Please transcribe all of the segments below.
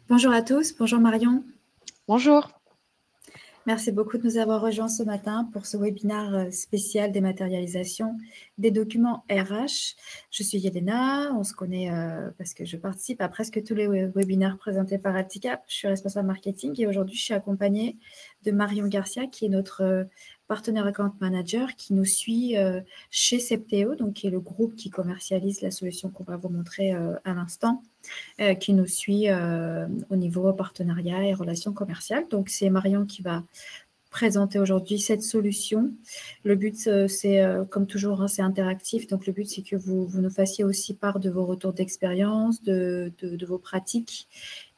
Bonjour à tous, bonjour Marion. Bonjour. Merci beaucoup de nous avoir rejoints ce matin pour ce webinaire spécial dématérialisation des documents RH. Je suis Yelena, on se connaît parce que je participe à presque tous les webinaires présentés par Alticap. Je suis responsable marketing et aujourd'hui je suis accompagnée de Marion Garcia qui est notre partenaire account manager qui nous suit chez Septéo, donc qui est le groupe qui commercialise la solution qu'on va vous montrer à l'instant. Qui nous suit au niveau partenariat et relations commerciales. Donc, c'est Marion qui va présenter aujourd'hui cette solution. Le but, c'est, comme toujours, c'est interactif. Donc, le but, c'est que vous nous fassiez aussi part de vos retours d'expérience, de vos pratiques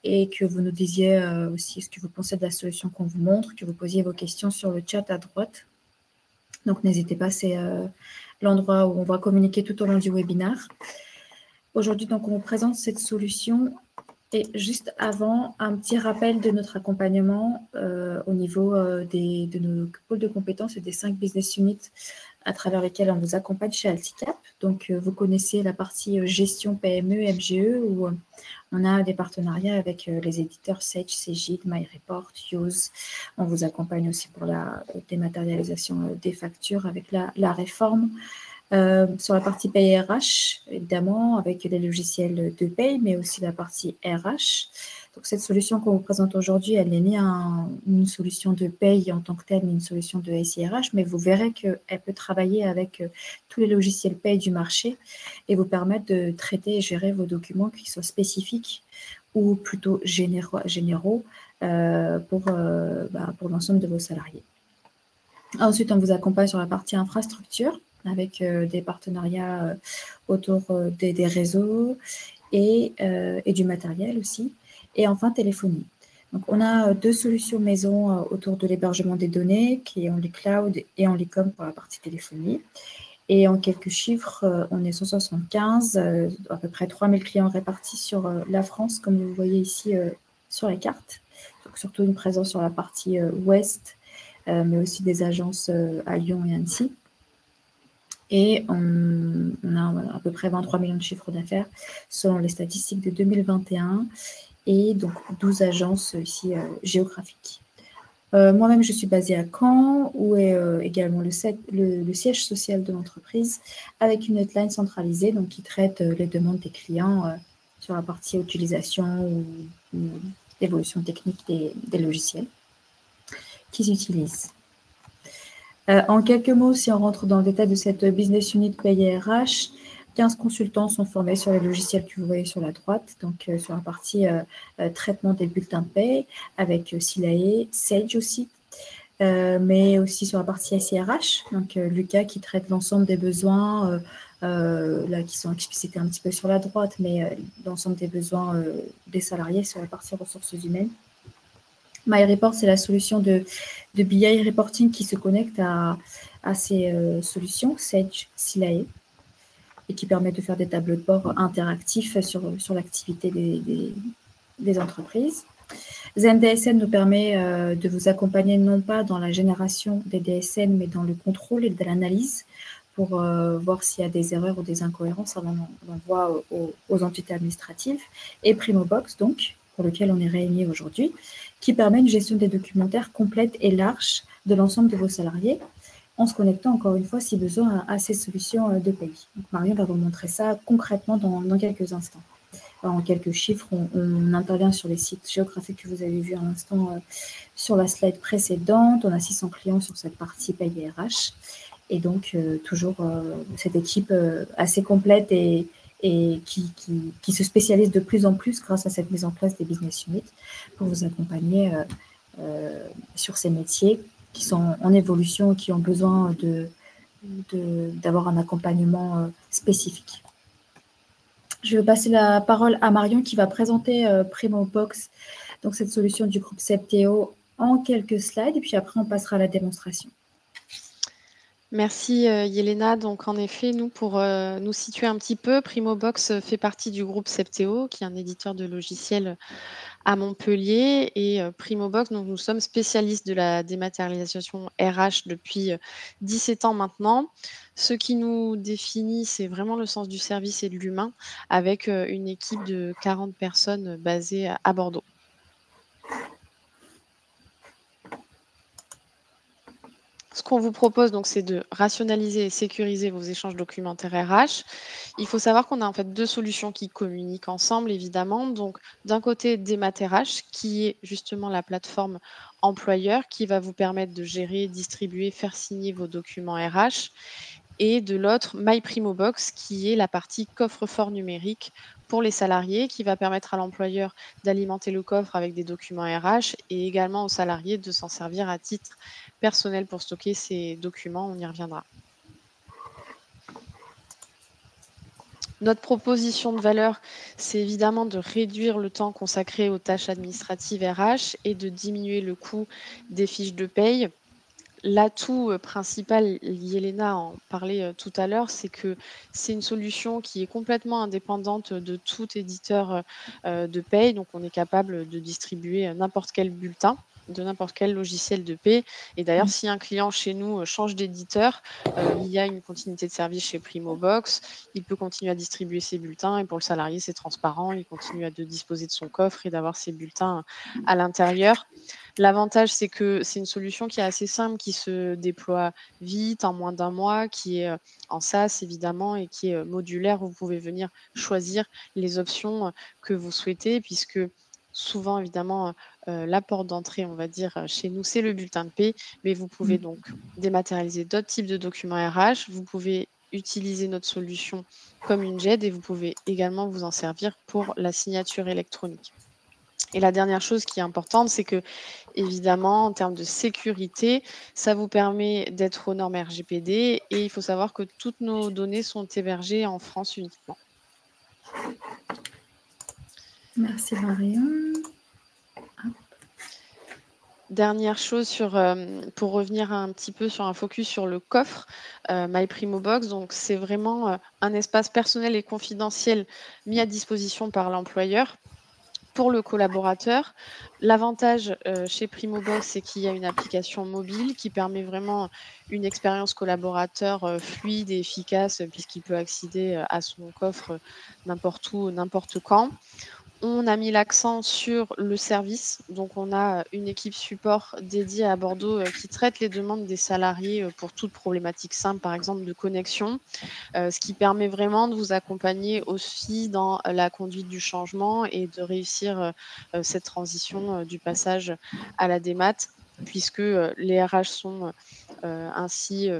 et que vous nous disiez aussi ce que vous pensez de la solution qu'on vous montre, que vous posiez vos questions sur le chat à droite. Donc, n'hésitez pas, c'est l'endroit où on va communiquer tout au long du webinaire. Aujourd'hui, donc, on vous présente cette solution. Et juste avant, un petit rappel de notre accompagnement au niveau de nos pôles de compétences et des 5 business units à travers lesquels on vous accompagne chez Alticap. Donc, vous connaissez la partie gestion PME, MGE, où on a des partenariats avec les éditeurs Sage, Cegid, MyReport, Use. On vous accompagne aussi pour la dématérialisation des factures avec la réforme. Sur la partie paye RH, évidemment, avec les logiciels de paye, mais aussi la partie RH. Donc, cette solution qu'on vous présente aujourd'hui, elle n'est ni une solution de paye en tant que telle, ni une solution de SIRH, mais vous verrez qu'elle peut travailler avec tous les logiciels paye du marché et vous permettre de traiter et gérer vos documents qui soient spécifiques ou plutôt généraux pour l'ensemble de vos salariés. Ensuite, on vous accompagne sur la partie infrastructure avec des partenariats autour des réseaux et du matériel aussi. Et enfin, téléphonie. Donc, on a 2 solutions maison autour de l'hébergement des données, qui est OnlyCloud et OnlyCom pour la partie téléphonie. Et en quelques chiffres, on est 175, à peu près 3000 clients répartis sur la France, comme vous voyez ici sur la carte. Donc, surtout une présence sur la partie ouest, mais aussi des agences à Lyon et Annecy. Et on a à peu près 23 millions de chiffres d'affaires selon les statistiques de 2021 et donc 12 agences ici géographiques. Moi-même, je suis basée à Caen, où est également le siège social de l'entreprise, avec une hotline centralisée donc, qui traite les demandes des clients sur la partie utilisation ou évolution technique des logiciels qu'ils utilisent. En quelques mots, si on rentre dans le détail de cette business unit paye RH, 15 consultants sont formés sur les logiciels que vous voyez sur la droite, donc sur la partie traitement des bulletins de paye, avec Silae, Sage aussi, mais aussi sur la partie SIRH, donc Lucas qui traite l'ensemble des besoins, là qui sont explicités un petit peu sur la droite, mais l'ensemble des besoins des salariés sur la partie ressources humaines. MyReport, c'est la solution de BI reporting qui se connecte à ces solutions, Sage, Silae, et qui permet de faire des tableaux de bord interactifs sur l'activité des entreprises. ZenDSN nous permet de vous accompagner non pas dans la génération des DSN, mais dans le contrôle et de l'analyse pour voir s'il y a des erreurs ou des incohérences avant l'envoi aux entités administratives. Et Primobox, donc, pour lequel on est réunis aujourd'hui, qui permet une gestion des documentaires complète et large de l'ensemble de vos salariés, en se connectant encore une fois, si besoin, à ces solutions de pays. Donc, Marion va vous montrer ça concrètement dans quelques instants. Alors, en quelques chiffres, on intervient sur les sites géographiques que vous avez vus à l'instant sur la slide précédente. On a 600 clients sur cette partie paye RH. Et donc, toujours cette équipe assez complète et qui se spécialise de plus en plus grâce à cette mise en place des business units pour vous accompagner sur ces métiers qui sont en évolution, qui ont besoin d'avoir un accompagnement spécifique. Je vais passer la parole à Marion qui va présenter Primobox, donc cette solution du groupe Septéo en quelques slides et puis après on passera à la démonstration. Merci Yelena. Donc en effet, nous, pour nous situer un petit peu, Primobox fait partie du groupe Septéo, qui est un éditeur de logiciels à Montpellier. Et Primobox, donc nous sommes spécialistes de la dématérialisation RH depuis 17 ans maintenant. Ce qui nous définit, c'est vraiment le sens du service et de l'humain, avec une équipe de 40 personnes basée à Bordeaux. Ce qu'on vous propose, donc, c'est de rationaliser et sécuriser vos échanges documentaires RH. Il faut savoir qu'on a en fait 2 solutions qui communiquent ensemble, évidemment. Donc, d'un côté, DematRH, qui est justement la plateforme employeur qui va vous permettre de gérer, distribuer, faire signer vos documents RH, et de l'autre, MyPrimoBox, qui est la partie coffre-fort numérique pour les salariés, qui va permettre à l'employeur d'alimenter le coffre avec des documents RH et également aux salariés de s'en servir à titre personnel pour stocker ces documents. On y reviendra. Notre proposition de valeur, c'est évidemment de réduire le temps consacré aux tâches administratives RH et de diminuer le coût des fiches de paye. L'atout, principal, Yelena en parlait, tout à l'heure, c'est que c'est une solution qui est complètement indépendante de tout éditeur, de paye. Donc on est capable de distribuer, n'importe quel bulletin de n'importe quel logiciel de paie. Et d'ailleurs, Mmh. si un client chez nous, change d'éditeur, il y a une continuité de service chez Primobox. Il peut continuer à distribuer ses bulletins et pour le salarié, c'est transparent. Il continue de disposer de son coffre et d'avoir ses bulletins à l'intérieur. L'avantage, c'est que c'est une solution qui est assez simple, qui se déploie vite, en moins d'un mois, qui est, en SaaS évidemment et qui est, modulaire. Vous pouvez venir choisir les options, que vous souhaitez puisque souvent évidemment, la porte d'entrée, on va dire, chez nous, c'est le bulletin de paie, mais vous pouvez Mmh. donc dématérialiser d'autres types de documents RH. Vous pouvez utiliser notre solution comme une JED et vous pouvez également vous en servir pour la signature électronique. Et la dernière chose qui est importante, c'est que, évidemment, en termes de sécurité, ça vous permet d'être aux normes RGPD et il faut savoir que toutes nos données sont hébergées en France uniquement. Merci Marion. Dernière chose sur, pour revenir un petit peu sur un focus sur le coffre, MyPrimobox, donc c'est vraiment, un espace personnel et confidentiel mis à disposition par l'employeur pour le collaborateur. L'avantage, chez Primobox, c'est qu'il y a une application mobile qui permet vraiment une expérience collaborateur, fluide et efficace, puisqu'il peut accéder, à son coffre, n'importe où, n'importe quand. On a mis l'accent sur le service, donc on a, une équipe support dédiée à Bordeaux, qui traite les demandes des salariés, pour toute problématique simple, par exemple de connexion. Ce qui permet vraiment de vous accompagner aussi dans la conduite du changement et de réussir, cette transition, du passage à la démat puisque, les RH sont, ainsi,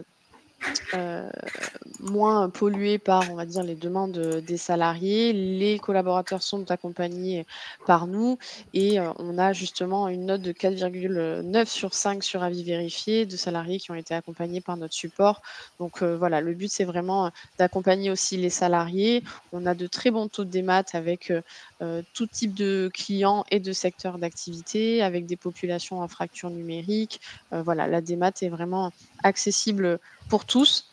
moins pollués par, on va dire, les demandes, des salariés. Les collaborateurs sont accompagnés par nous et on a justement une note de 4,9 sur 5 sur avis vérifié de salariés qui ont été accompagnés par notre support. Donc voilà, le but, c'est vraiment, d'accompagner aussi les salariés. On a de très bons taux de démat avec, tout type de clients et de secteurs d'activité, avec des populations à fracture numérique. Voilà, la démat est vraiment accessible pour tous.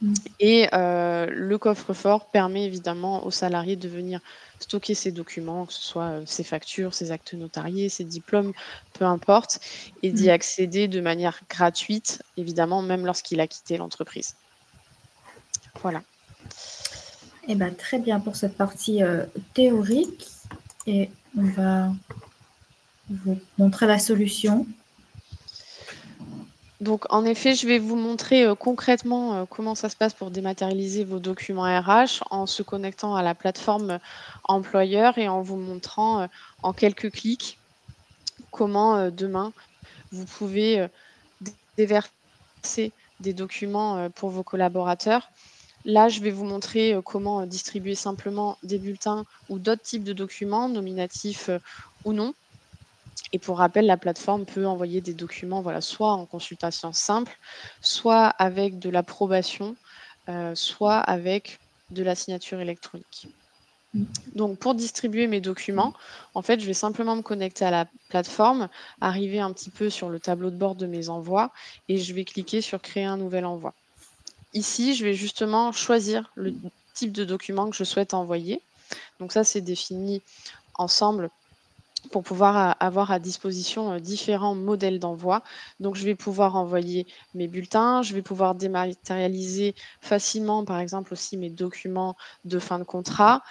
Mmh. Et le coffre-fort permet évidemment aux salariés de venir stocker ses documents, que ce soit, ses factures, ses actes notariés, ses diplômes, peu importe, et d'y Mmh. accéder de manière gratuite, évidemment, même lorsqu'il a quitté l'entreprise. Voilà. Eh ben, très bien pour cette partie, théorique et on va vous montrer la solution. Donc en effet, je vais vous montrer, concrètement, comment ça se passe pour dématérialiser vos documents RH en se connectant à la plateforme, employeur et en vous montrant, en quelques clics comment, demain vous pouvez, déverser des documents, pour vos collaborateurs. Là, je vais vous montrer, comment, distribuer simplement des bulletins ou d'autres types de documents, nominatifs, ou non. Et pour rappel, la plateforme peut envoyer des documents, voilà, soit en consultation simple, soit avec de l'approbation, soit avec de la signature électronique. Mmh. Donc pour distribuer mes documents, en fait, je vais simplement me connecter à la plateforme, arriver un petit peu sur le tableau de bord de mes envois et je vais cliquer sur créer un nouvel envoi. Ici, je vais justement choisir le type de document que je souhaite envoyer. Donc ça, c'est défini ensemble pour pouvoir avoir à disposition, différents modèles d'envoi. Donc je vais pouvoir envoyer mes bulletins, je vais pouvoir dématérialiser facilement, par exemple, aussi mes documents de fin de contrat,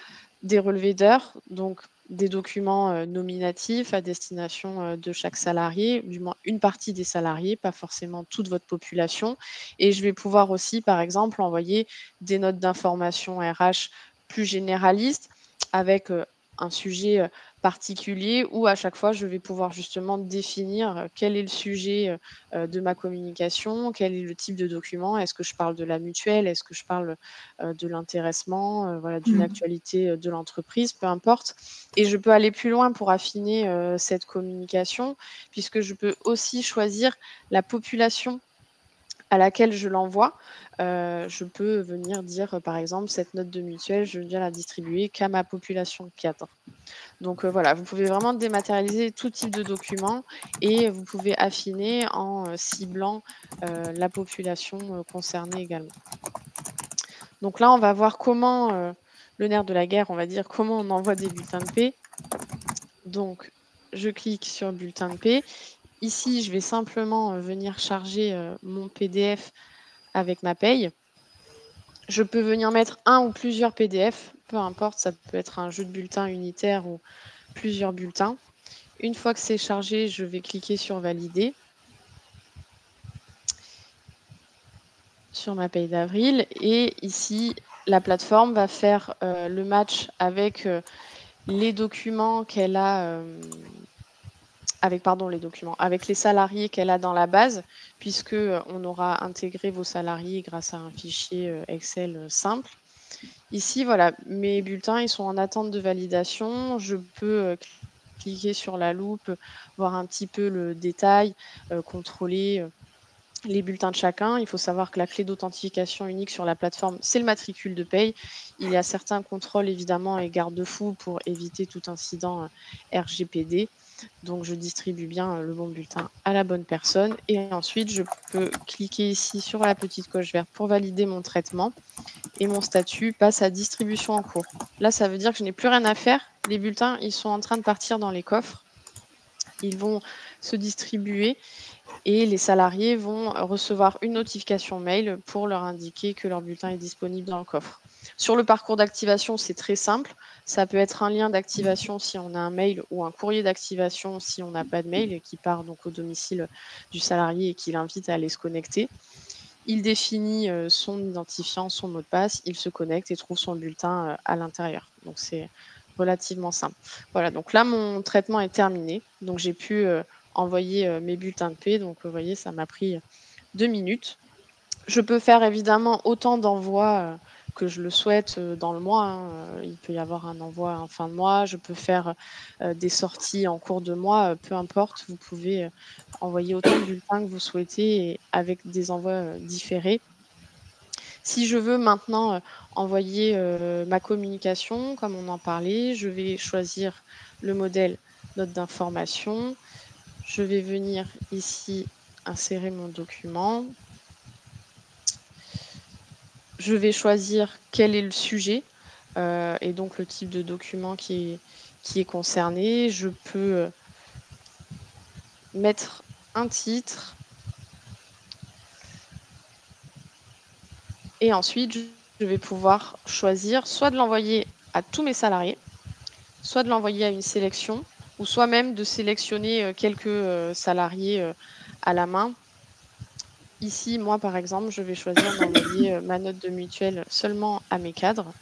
des relevés d'heures. Donc des documents nominatifs à destination de chaque salarié, du moins une partie des salariés, pas forcément toute votre population. Et je vais pouvoir aussi, par exemple, envoyer des notes d'information RH plus généralistes avec un sujet particulier où à chaque fois je vais pouvoir justement définir quel est le sujet de ma communication, quel est le type de document, est-ce que je parle de la mutuelle, est-ce que je parle de l'intéressement, voilà, d'une Mmh. actualité de l'entreprise, peu importe. Et je peux aller plus loin pour affiner cette communication, puisque je peux aussi choisir la population à laquelle je l'envoie. Je peux venir dire, par exemple, cette note de mutuelle, je viens la distribuer qu'à ma population cadre. Donc voilà, vous pouvez vraiment dématérialiser tout type de document et vous pouvez affiner en ciblant la population concernée également. Donc là, on va voir comment, le nerf de la guerre, on va dire, comment on envoie des bulletins de paie. Donc je clique sur bulletin de paie. Ici, je vais simplement venir charger mon PDF avec ma paye. Je peux venir mettre un ou plusieurs PDF, peu importe, ça peut être un jeu de bulletins unitaire ou plusieurs bulletins. Une fois que c'est chargé, je vais cliquer sur valider sur ma paye d'avril et ici, la plateforme va faire le match avec les documents qu'elle a, avec les salariés qu'elle a dans la base, puisque on aura intégré vos salariés grâce à un fichier Excel simple. Ici, voilà, mes bulletins, ils sont en attente de validation. Je peux cliquer sur la loupe, voir un petit peu le détail, contrôler les bulletins de chacun. Il faut savoir que la clé d'authentification unique sur la plateforme, c'est le matricule de paye. Il y a certains contrôles évidemment et garde-fous pour éviter tout incident RGPD. Donc je distribue bien le bon bulletin à la bonne personne. Et ensuite, je peux cliquer ici sur la petite coche verte pour valider mon traitement. Et mon statut passe à distribution en cours. Là, ça veut dire que je n'ai plus rien à faire. Les bulletins, ils sont en train de partir dans les coffres. Ils vont se distribuer et les salariés vont recevoir une notification mail pour leur indiquer que leur bulletin est disponible dans le coffre. Sur le parcours d'activation, c'est très simple. Ça peut être un lien d'activation si on a un mail ou un courrier d'activation si on n'a pas de mail qui part donc au domicile du salarié et qui l'invite à aller se connecter. Il définit son identifiant, son mot de passe, il se connecte et trouve son bulletin à l'intérieur. Donc c'est relativement simple. Voilà, donc là mon traitement est terminé. Donc j'ai pu envoyer mes bulletins de paie. Donc vous voyez, ça m'a pris 2 minutes. Je peux faire évidemment autant d'envois que je le souhaite dans le mois, hein. Il peut y avoir un envoi en fin de mois. Je peux faire des sorties en cours de mois, peu importe. Vous pouvez envoyer autant de bulletins que vous souhaitez et avec des envois différés. Si je veux maintenant envoyer ma communication, comme on en parlait, je vais choisir le modèle note d'information. Je vais venir ici insérer mon document. Je vais choisir quel est le sujet et donc le type de document qui est concerné. Je peux mettre un titre et ensuite je vais pouvoir choisir soit de l'envoyer à tous mes salariés, soit de l'envoyer à une sélection ou soit même de sélectionner quelques salariés à la main. Ici, moi, par exemple, je vais choisir d'envoyer ma note de mutuelle seulement à mes cadres.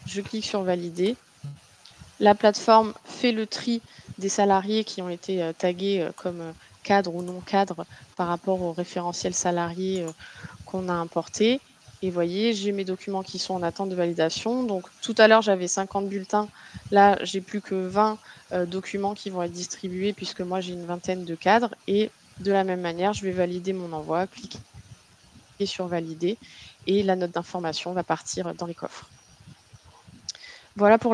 Je clique sur valider. La plateforme fait le tri des salariés qui ont été tagués comme cadres ou non cadres par rapport au référentiel salarié qu'on a importé. Et vous voyez, j'ai mes documents qui sont en attente de validation. Donc tout à l'heure, j'avais 50 bulletins. Là, j'ai plus que 20 documents qui vont être distribués puisque moi, j'ai une vingtaine de cadres. Et de la même manière, je vais valider mon envoi, cliquer sur valider et la note d'information va partir dans les coffres. Voilà pour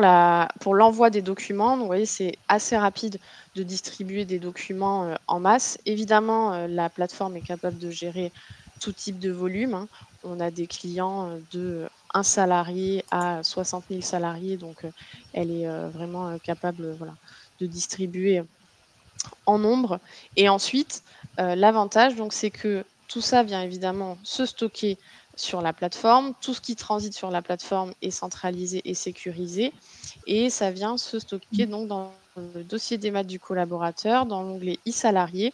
l'envoi des documents. Donc, vous voyez, c'est assez rapide de distribuer des documents en masse. Évidemment, la plateforme est capable de gérer tout type de volume, hein. On a des clients de 1 salarié à 60 000 salariés. Donc, elle est vraiment capable voilà, de distribuer en nombre. Et ensuite, l'avantage, donc, c'est que tout ça vient évidemment se stocker sur la plateforme. Tout ce qui transite sur la plateforme est centralisé et sécurisé et ça vient se stocker donc dans le dossier des maths du collaborateur, dans l'onglet e-salarié.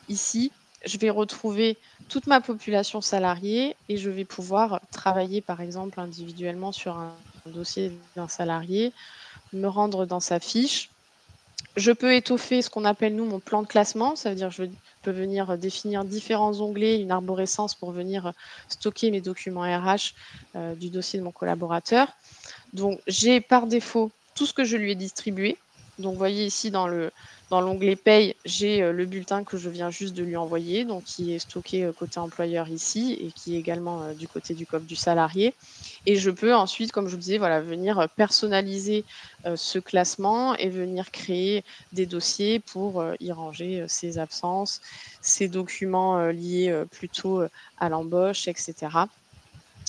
Ici, je vais retrouver toute ma population salariée et je vais pouvoir travailler, par exemple, individuellement sur un dossier d'un salarié, me rendre dans sa fiche. Je peux étoffer ce qu'on appelle, nous, mon plan de classement. Ça veut dire que je peux venir définir différents onglets, une arborescence pour venir stocker mes documents RH du dossier de mon collaborateur. Donc, j'ai par défaut tout ce que je lui ai distribué. Donc, vous voyez ici dans l'onglet paye, j'ai le bulletin que je viens juste de lui envoyer, donc qui est stocké côté employeur ici et qui est également du côté du coffre du salarié. Et je peux ensuite, comme je vous disais, voilà, venir personnaliser ce classement et venir créer des dossiers pour y ranger ses absences, ses documents liés plutôt à l'embauche, etc.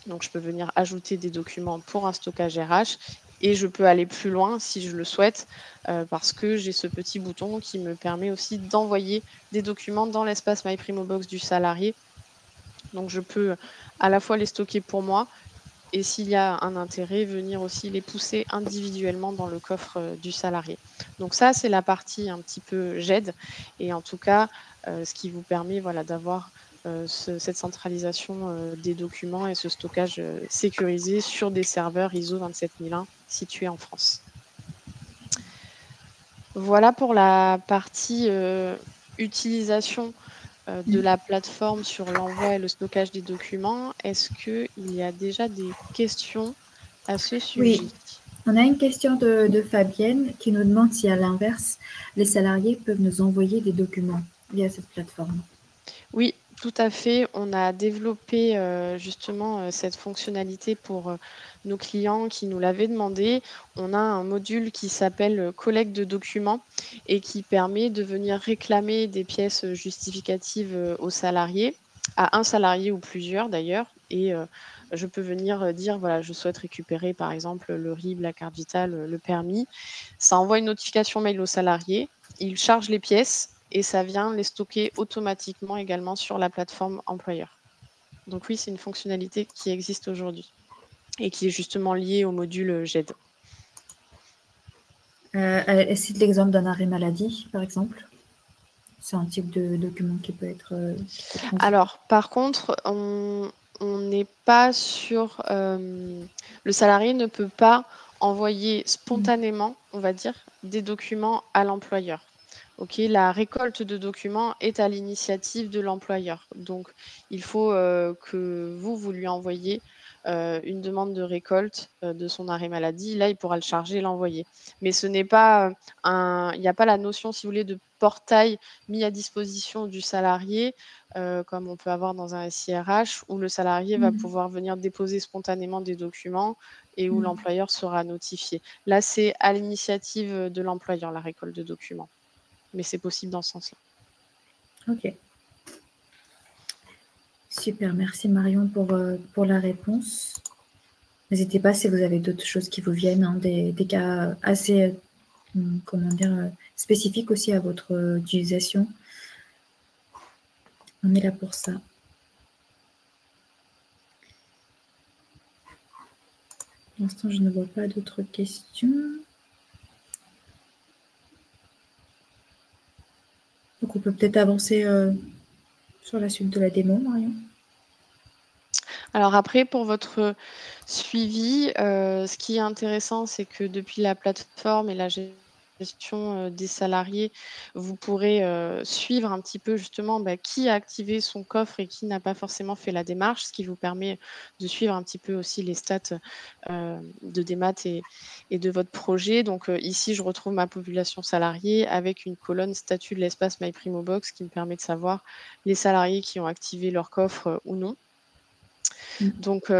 Donc, je peux venir ajouter des documents pour un stockage RH et je peux aller plus loin si je le souhaite parce que j'ai ce petit bouton qui me permet aussi d'envoyer des documents dans l'espace MyPrimoBox du salarié. Donc, je peux à la fois les stocker pour moi et s'il y a un intérêt, venir aussi les pousser individuellement dans le coffre du salarié. Donc ça, c'est la partie un petit peu GED et en tout cas, ce qui vous permet voilà, d'avoir cette centralisation des documents et ce stockage sécurisé sur des serveurs ISO 27001 situés en France. Voilà pour la partie utilisation de la plateforme sur l'envoi et le stockage des documents. Est-ce qu'il y a déjà des questions à ce sujet? Oui, on a une question de Fabienne qui nous demande si à l'inverse, les salariés peuvent nous envoyer des documents via cette plateforme. Oui, tout à fait. On a développé justement cette fonctionnalité pour nos clients qui nous l'avaient demandé. On a un module qui s'appelle collecte de documents et qui permet de venir réclamer des pièces justificatives aux salariés, à un salarié ou plusieurs d'ailleurs. Et je peux venir dire, voilà, je souhaite récupérer par exemple le RIB, la carte vitale, le permis. Ça envoie une notification mail aux salariés. Ils chargent les pièces et ça vient les stocker automatiquement également sur la plateforme employeur. Donc oui, c'est une fonctionnalité qui existe aujourd'hui et qui est justement liée au module GED. Elle cite l'exemple d'un arrêt maladie, par exemple. C'est un type de document qui peut être... Alors, par contre, on n'est pas sur... le salarié ne peut pas envoyer spontanément, on va dire, des documents à l'employeur. Ok, la récolte de documents est à l'initiative de l'employeur. Donc, il faut que vous lui envoyiez une demande de récolte de son arrêt maladie. Là, il pourra le charger et l'envoyer. Mais ce n'est pas il n'y a pas la notion, si vous voulez, de portail mis à disposition du salarié, comme on peut avoir dans un SIRH, où le salarié va pouvoir venir déposer spontanément des documents et où l'employeur sera notifié. Là, c'est à l'initiative de l'employeur, la récolte de documents. Mais c'est possible dans ce sens-là. Ok. Super, merci Marion pour la réponse. N'hésitez pas si vous avez d'autres choses qui vous viennent, hein, des cas assez, comment dire, spécifiques aussi à votre utilisation. On est là pour ça. Pour l'instant, je ne vois pas d'autres questions. Donc, on peut peut-être avancer sur la suite de la démo, Marion. Alors après, pour votre suivi, ce qui est intéressant, c'est que depuis la plateforme et la gestion des salariés, vous pourrez suivre un petit peu justement qui a activé son coffre et qui n'a pas forcément fait la démarche, ce qui vous permet de suivre un petit peu aussi les stats de démat et de votre projet. Donc ici, je retrouve ma population salariée avec une colonne statut de l'espace MyPrimoBox qui me permet de savoir les salariés qui ont activé leur coffre ou non. Donc,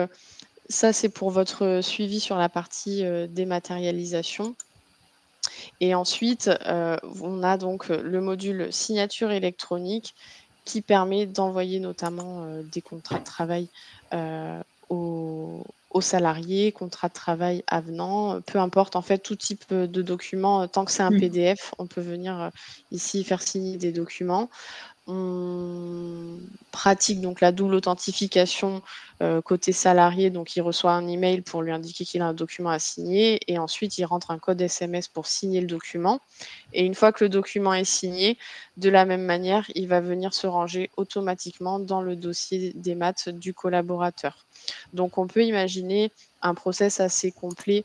ça, c'est pour votre suivi sur la partie dématérialisation. Et ensuite, on a donc le module signature électronique qui permet d'envoyer notamment des contrats de travail aux salariés, contrats de travail avenants, peu importe, en fait, tout type de document, tant que c'est un PDF, on peut venir ici faire signer des documents. On pratique donc la double authentification côté salarié, donc il reçoit un email pour lui indiquer qu'il a un document à signer et ensuite il rentre un code SMS pour signer le document. Et une fois que le document est signé, de la même manière, il va venir se ranger automatiquement dans le dossier des maths du collaborateur. Donc on peut imaginer un process assez complet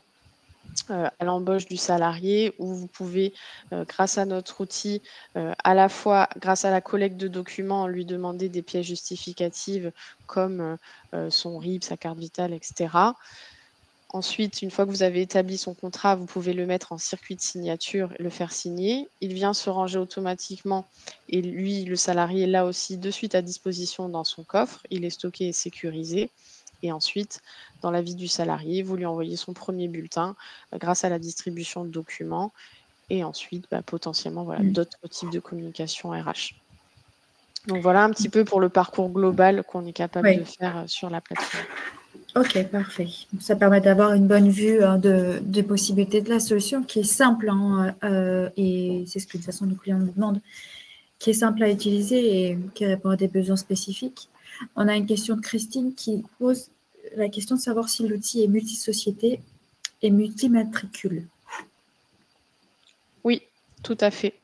à l'embauche du salarié où vous pouvez, grâce à notre outil, à la fois grâce à la collecte de documents, lui demander des pièces justificatives comme, son RIB, sa carte vitale et cetera. Ensuite, une fois que vous avez établi son contrat, vous pouvez le mettre en circuit de signature et le faire signer. Il vient se ranger automatiquement et lui, le salarié, là aussi, de suite à disposition dans son coffre. Il est stocké et sécurisé. Et ensuite, dans la vie du salarié, vous lui envoyez son premier bulletin grâce à la distribution de documents et ensuite, potentiellement, voilà, d'autres types de communication RH. Donc voilà un petit peu pour le parcours global qu'on est capable de faire sur la plateforme. Ok, parfait. Ça permet d'avoir une bonne vue des possibilités de la solution qui est simple et c'est ce que de toute façon nos clients nous demandent, qui est simple à utiliser et qui répond à des besoins spécifiques. On a une question de Christine qui pose la question de savoir si l'outil est multisociété et multimatricule. Oui, tout à fait.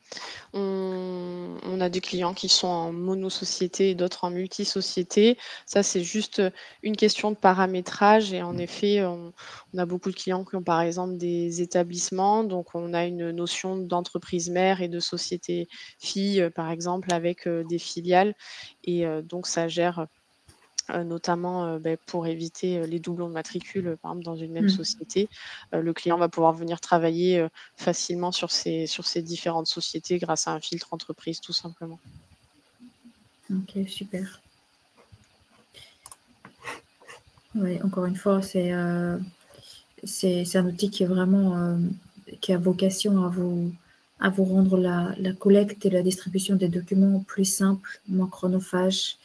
On a des clients qui sont en monosociété et d'autres en multisociété. Ça, c'est juste une question de paramétrage. Et en effet, on a beaucoup de clients qui ont par exemple des établissements. Donc, on a une notion d'entreprise mère et de société fille, par exemple, avec des filiales. Et donc, ça gère notamment pour éviter les doublons de matricules, par exemple dans une même société. Le client va pouvoir venir travailler facilement sur ces différentes sociétés grâce à un filtre entreprise, tout simplement. Ok, super. Oui, encore une fois, c'est un outil qui est vraiment qui a vocation à vous rendre la collecte et la distribution des documents plus simple, moins chronophage.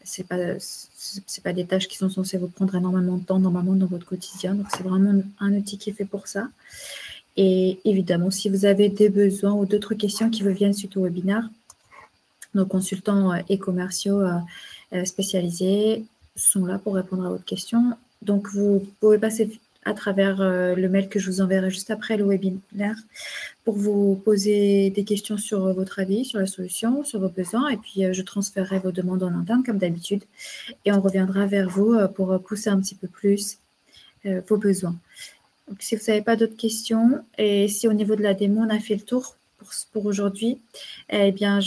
C'est pas des tâches qui sont censées vous prendre énormément de temps normalement dans votre quotidien. Donc, c'est vraiment un outil qui est fait pour ça. Et évidemment, si vous avez des besoins ou d'autres questions qui vous viennent suite au webinaire, nos consultants et commerciaux spécialisés sont là pour répondre à votre question. Donc, vous pouvez passer à travers le mail que je vous enverrai juste après le webinaire pour vous poser des questions sur votre avis, sur la solution, sur vos besoins. Et puis, je transférerai vos demandes en interne comme d'habitude. Et on reviendra vers vous pour pousser un petit peu plus vos besoins. Donc, si vous n'avez pas d'autres questions et si au niveau de la démo, on a fait le tour pour aujourd'hui, eh bien,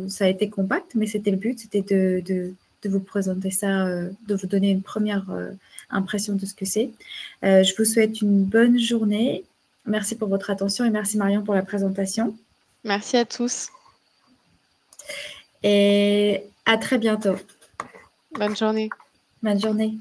ça a été compact, mais c'était le but, c'était de vous présenter ça, de vous donner une première impression de ce que c'est. Je vous souhaite une bonne journée. Merci pour votre attention et merci Marion pour la présentation. Merci à tous. Et à très bientôt. Bonne journée. Bonne journée.